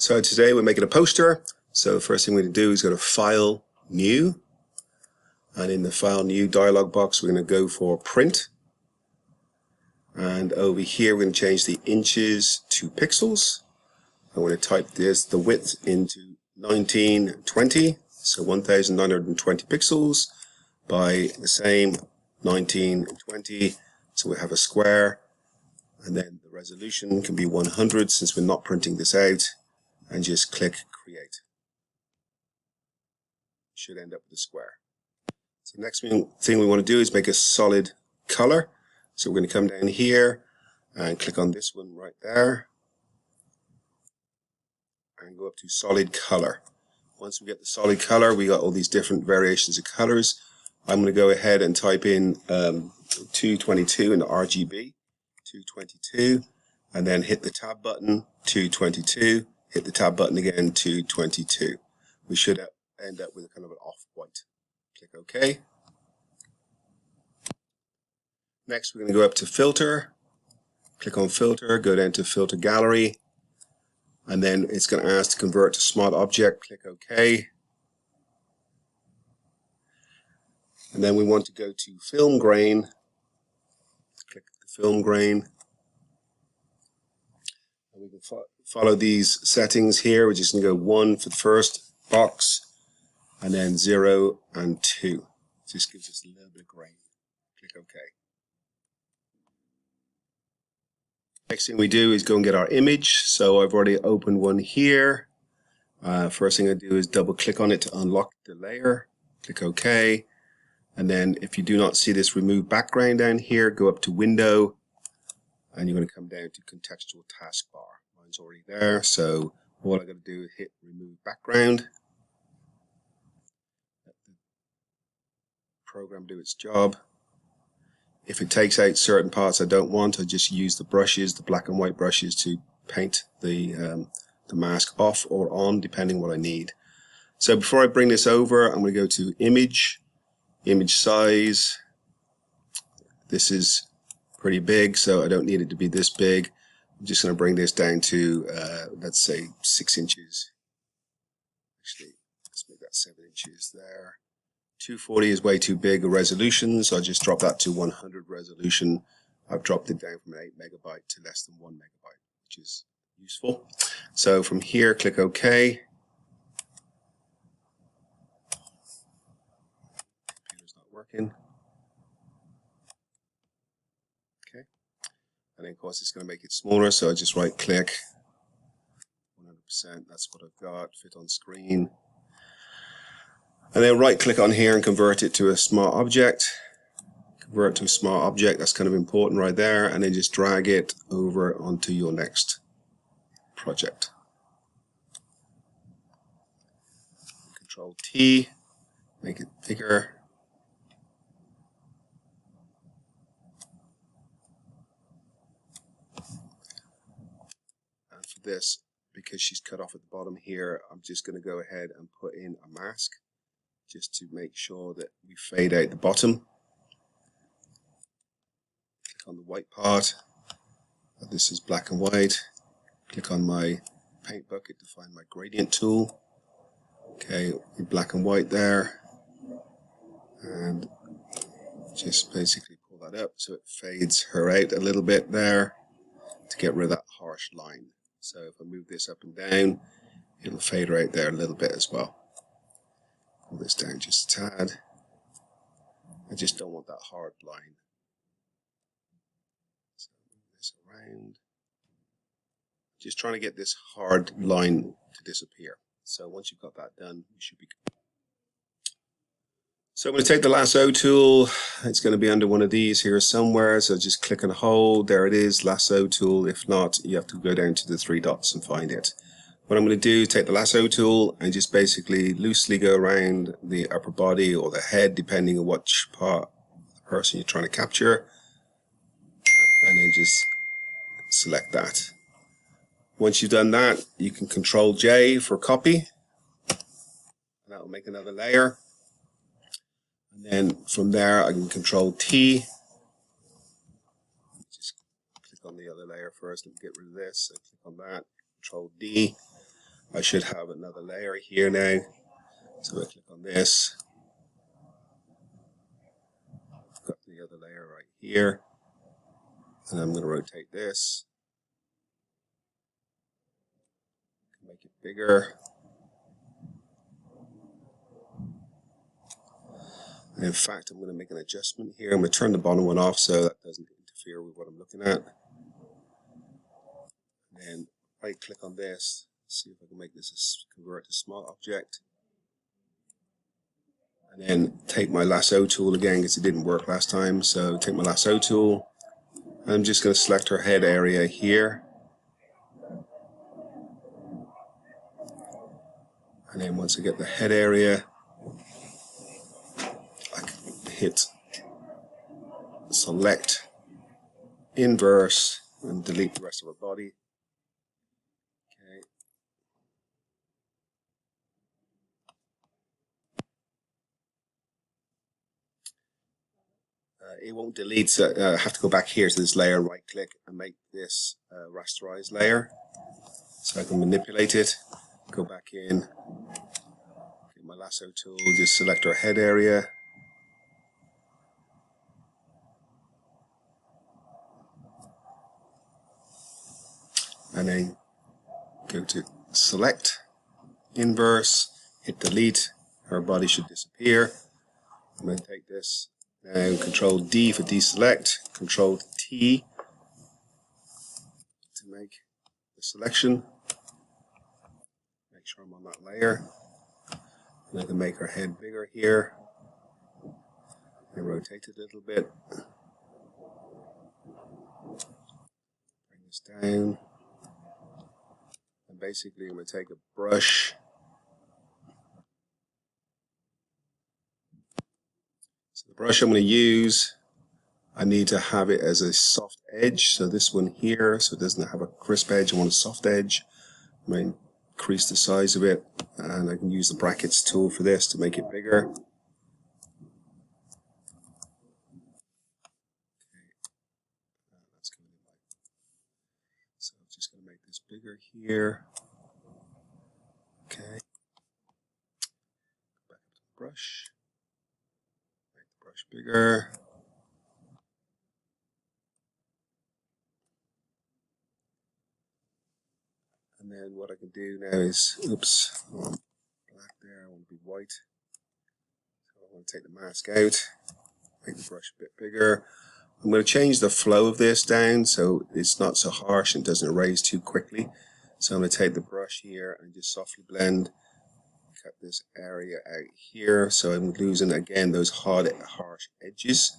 So today we're making a poster. So the first thing we're going to do is go to File, New. And in the File, New dialog box, we're going to go for Print. And over here, we're going to change the inches to pixels. I'm going to type the width into 1920. So 1920 pixels by the same 1920. So we have a square. And then the resolution can be 100 since we're not printing this out. And just click Create. Should end up with a square. So the next thing we want to do is make a solid color. So we're going to come down here and click on this one right there and go up to solid color. Once we get the solid color, we got all these different variations of colors. I'm going to go ahead and type in 222 in the RGB, 222, and then hit the tab button, 222, hit the tab button again, 222. We should end up with a kind of an off-white. Click OK. Next, we're going to go up to Filter, click on Filter, go down to Filter Gallery, and then it's going to ask to convert to Smart Object. Click OK. And then we want to go to Film Grain, click the Film Grain, and we can follow these settings here. We're just going to go 1 for the first box, and then 0 and 2. Just gives us a little bit of grain. Click OK. Next thing we do is go and get our image. So I've already opened one here. First thing I do is double click on it to unlock the layer. Click OK. And then if you do not see this remove background down here, go up to Window, and you're going to come down to Contextual Taskbar. Mine's already there, so all I got to do is hit remove background. Let the program do its job. If it takes out certain parts I don't want, I just use the brushes, the black and white brushes, to paint the mask off or on, depending what I need. So before I bring this over, I'm going to go to Image, Image Size. This is pretty big, so I don't need it to be this big. I'm just going to bring this down to, let's say, 6 inches. Actually, let's make that 7 inches there. 240 is way too big a resolution, so I'll just drop that to 100 resolution. I've dropped it down from 8 megabyte to less than 1 megabyte, which is useful. So from here, click OK. Computer's not working. Okay. And then, of course, it's going to make it smaller, so I just right click. 100%, that's what I've got, fit on screen. And then right click on here and convert it to a smart object. Convert to a smart object, that's kind of important right there. And then just drag it over onto your next project. Control T, make it bigger. And for this, because she's cut off at the bottom here, I'm just going to go ahead and put in a mask, just to make sure that we fade out the bottom. Click on the white part. This is black and white. Click on my paint bucket to find my gradient tool. Okay, black and white there. And just basically pull that up so it fades her out a little bit there to get rid of that harsh line. So if I move this up and down, it'll fade her out there a little bit as well. Pull this down just a tad. I just don't want that hard line. So move this around. Just trying to get this hard line to disappear. So once you've got that done, you should be good. So I'm going to take the lasso tool. It's going to be under one of these here somewhere. So just click and hold. There it is, lasso tool. If not, you have to go down to the 3 dots and find it. What I'm going to do, take the lasso tool and just basically loosely go around the upper body or the head, depending on which part of the person you're trying to capture. And then just select that. Once you've done that, you can Control J for copy. That will make another layer. And then from there, I can Control T. Just click on the other layer first and get rid of this. So click on that. Control D. I should have another layer here now. So I click on this. I've got the other layer right here. And I'm going to rotate this. Make it bigger. And in fact, I'm going to make an adjustment here. I'm going to turn the bottom one off so that doesn't interfere with what I'm looking at. And then right click on this, see if I can make this convert to small object. And then take my lasso tool again because it didn't work last time. So take my lasso tool. I'm just going to select her head area here. And then once I get the head area, I can hit select, inverse, and delete the rest of her body. Okay. It won't delete, so I have to go back here to this layer, right click, and make this rasterized layer. So I can manipulate it, go back in, get my lasso tool, just select our head area. And then go to select, inverse, hit delete, her body should disappear. I'm going to take this, now Control D for deselect, Control T to make the selection. Make sure I'm on that layer. And I can make her head bigger here. And rotate it a little bit. Bring this down. And basically I'm going to take a brush. So the brush I'm going to use, I need to have it as a soft edge. So this one here, so it doesn't have a crisp edge, I want a soft edge. I'm going to increase the size of it, and I can use the brackets tool for this to make it bigger. Okay. That's going to be so I'm just going to make this bigger here. Okay. Back up to the brush. Make the brush bigger. And then what I can do now is, oops, I want black there, I want to be white. So I want to take the mask out, make the brush a bit bigger. I'm going to change the flow of this down so it's not so harsh and doesn't erase too quickly. So I'm going to take the brush here and just softly blend, cut this area out here. So I'm losing again those hard, harsh edges.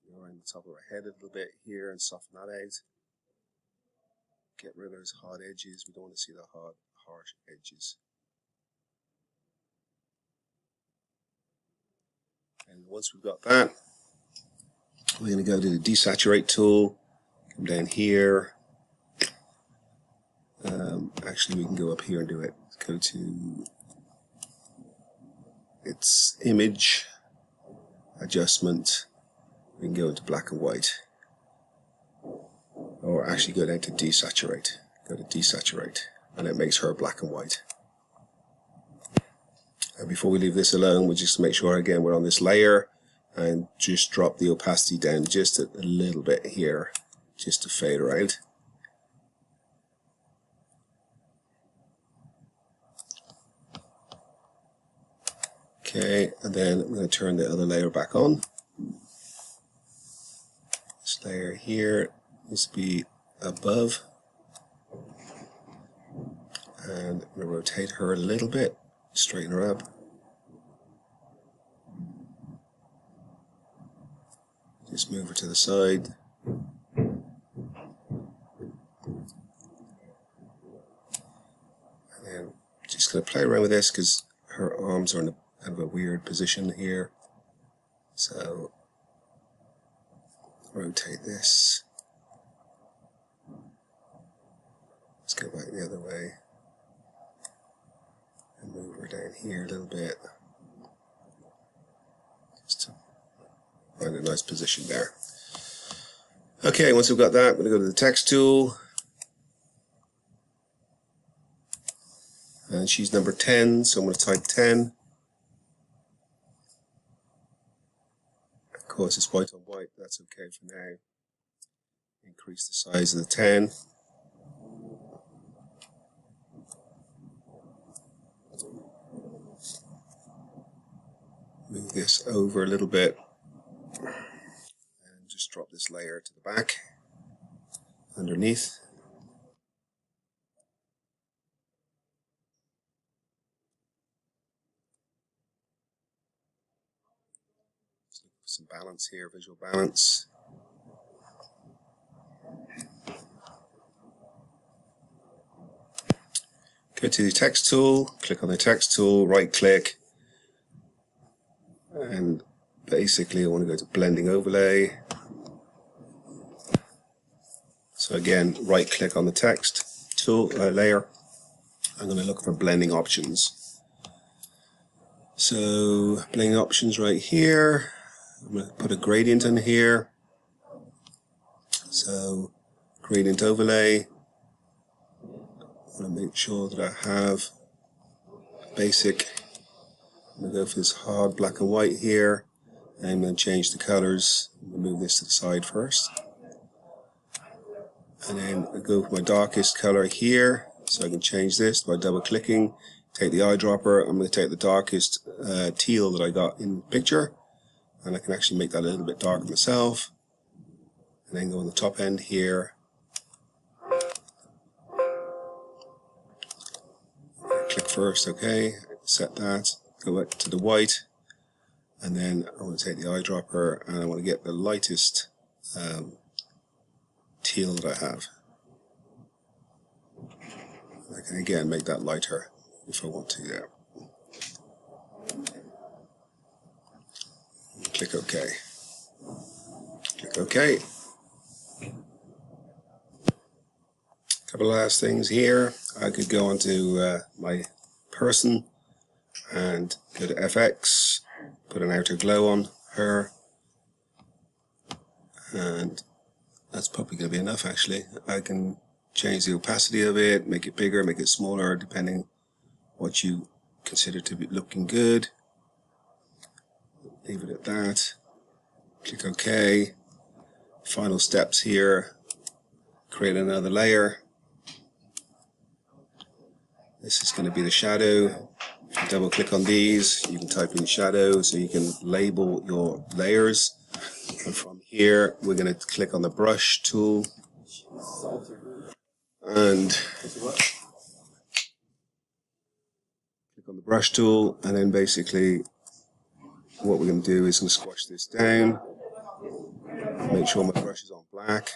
Go around the top of our head a little bit here and soften that out. Get rid of those hard edges. We don't want to see the hard, harsh edges. And once we've got that, we're going to go to the desaturate tool, come down here. Actually, we can go up here and do it. Go to its image, adjustment. We can go into black and white. Or actually go down to desaturate. Go to desaturate. And it makes her black and white. And before we leave this alone, we'll just make sure again we're on this layer and just drop the opacity down just a little bit here, just to fade her out. Okay, and then I'm going to turn the other layer back on. This layer here needs to be above. And I'm going to rotate her a little bit, straighten her up. Just move her to the side. And then just going to play around with this because her arms are in a kind of a weird position here. So rotate this. Let's go back the other way. And move her down here a little bit. Just to find a nice position there. Okay, once we've got that, I'm going to go to the text tool. And she's number 10, so I'm going to type 10. Of course, it's white on white, that's okay for now. Increase the size of the 10. Move this over a little bit and just drop this layer to the back underneath. Some balance here, visual balance. Go to the text tool, click on the text tool, right click, and basically I want to go to blending overlay. So again, right click on the text tool layer. I'm going to look for blending options. So blending options right here. I'm going to put a gradient in here. So gradient overlay. I want to make sure that I have basic. I'm going to go for this hard black and white here. And I'm going to change the colors. I'm going to move this to the side first. And then I go for my darkest color here. So I can change this by double clicking. Take the eyedropper. I'm going to take the darkest teal that I got in the picture. And I can actually make that a little bit darker myself. And then go on the top end here. Click first, okay. Set that. Go back to the white. And then I want to take the eyedropper and I want to get the lightest teal that I have. I can again make that lighter if I want to, yeah. Click OK. Click OK. A couple of last things here. I could go onto my person and go to FX, put an outer glow on her, and that's probably going to be enough actually. I can change the opacity of it, make it bigger, make it smaller, depending what you consider to be looking good. Leave it at that. Click OK. Final steps here. Create another layer. This is going to be the shadow. If you double click on these, you can type in shadow so you can label your layers. And from here, we're going to click on the brush tool. And click on the brush tool, and then basically what we're going to do is going to squash this down. Make sure my brush is on black.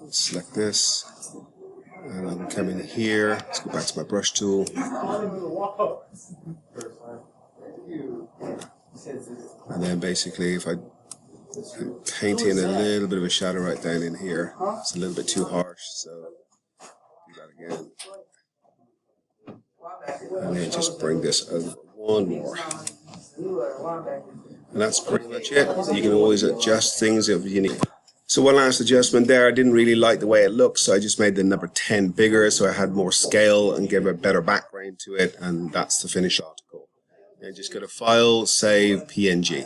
Select this. And I'm coming here. Let's go back to my brush tool. And then basically if I paint in a little bit of a shadow right down in here, it's a little bit too harsh, so do that again. And then just bring this over one more. And that's pretty much it. You can always adjust things if you need. So one last adjustment there. I didn't really like the way it looked, so I just made the number 10 bigger so I had more scale and gave a better background to it, and that's the finished article. And just go to File, Save, PNG.